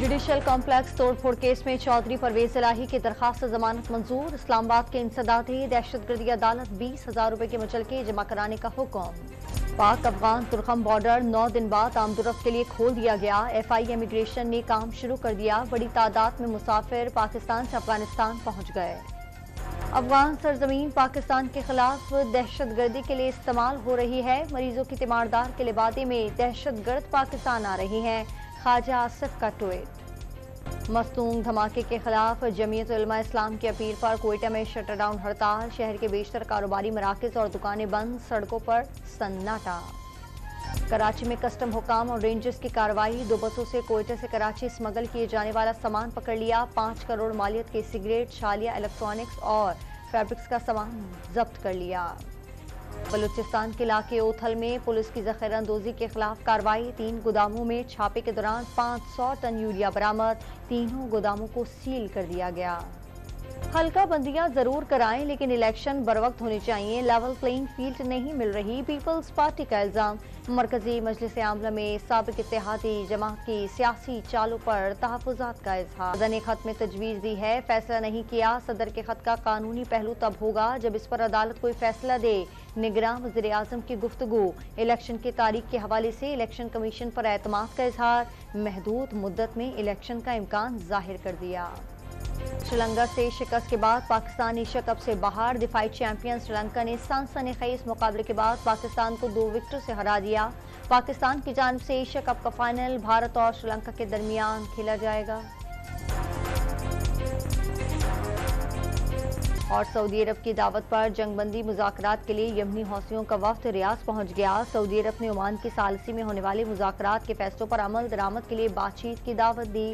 Judicial complex तोड़फोड़ case में चौधरी परवेज इलाही की दरखास्त जमानत मंजूर। इस्लामाबाद के इंसदादी दहशतगर्दी अदालत 20,000 रुपए के मुचलके जमा कराने का हुक्म। पाक अफगान तुर्खम बॉर्डर 9 दिन बाद आमदोरफ्त के लिए खोल दिया गया। FI इमिग्रेशन ने काम शुरू कर दिया। बड़ी तादाद में मुसाफिर पाकिस्तान से अफगानिस्तान पहुंच गए। अफगान सरजमीन पाकिस्तान के खिलाफ दहशतगर्दी के लिए इस्तेमाल हो रही है। मरीजों की तीमारदार के लिबादे में दहशतगर्द पाकिस्तान आ रही हैं। ख्वाजा आसिफ का ट्वीट। मस्तूंग धमाके के खिलाफ जमीयत उलमा इस्लाम की अपील पर कोयटा में शटरडाउन हड़ताल। शहर के बेशतर कारोबारी मराकज और दुकानें बंद, सड़कों पर सन्नाटा। कराची में कस्टम हुकाम और रेंजर्स की कार्रवाई। 2 बसों से कोयटा से कराची स्मगल किए जाने वाला सामान पकड़ लिया। 5 करोड़ मालियत के सिगरेट, छालिया, इलेक्ट्रॉनिक्स और फैब्रिक्स का सामान जब्त कर लिया। बलूचिस्तान के इलाके ओथल में पुलिस की जखीरांदोजी के खिलाफ कार्रवाई। 3 गोदामों में छापे के दौरान 500 टन यूरिया बरामद। तीनों गोदामों को सील कर दिया गया। हल्का बंदियां जरूर कराएं, लेकिन इलेक्शन बरवक्त होने चाहिए। लेवल प्लेइंग फील्ड नहीं मिल रही, पीपल्स पार्टी का इल्जाम। मरकजी मजलिस आमला में साबिक इत्तेहादी जमात की सियासी चालों पर तहफुजात का इजहार। सदर ने खत में तजवीज़ दी है, फैसला नहीं किया। सदर के खत का कानूनी पहलू तब होगा जब इस पर अदालत कोई फैसला दे। निगरान वज़ीर आज़म की गुफ्तगू। इलेक्शन की तारीख के हवाले से इलेक्शन कमीशन पर एतमाद का इजहार। महदूद मुद्दत में इलेक्शन का इम्कान जाहिर कर दिया। श्रीलंका से शिकस्त के बाद पाकिस्तान एशिया कप से बाहर। दिफाई चैंपियन श्रीलंका ने सनसनीखेज मुकाबले के बाद पाकिस्तान को 2 विकेटों से हरा दिया। पाकिस्तान की जानिब से एशिया कप का फाइनल भारत और श्रीलंका के दरमियान खेला जाएगा। और सऊदी अरब की दावत पर जंगबंदी मुज़ाकरात के लिए यमनी हौसियों का वफ्द रियाद पहुंच गया। सऊदी अरब ने ओमान की सालसी में होने वाले मुज़ाकरात के फैसलों पर अमल दरामद के लिए बातचीत की दावत दी।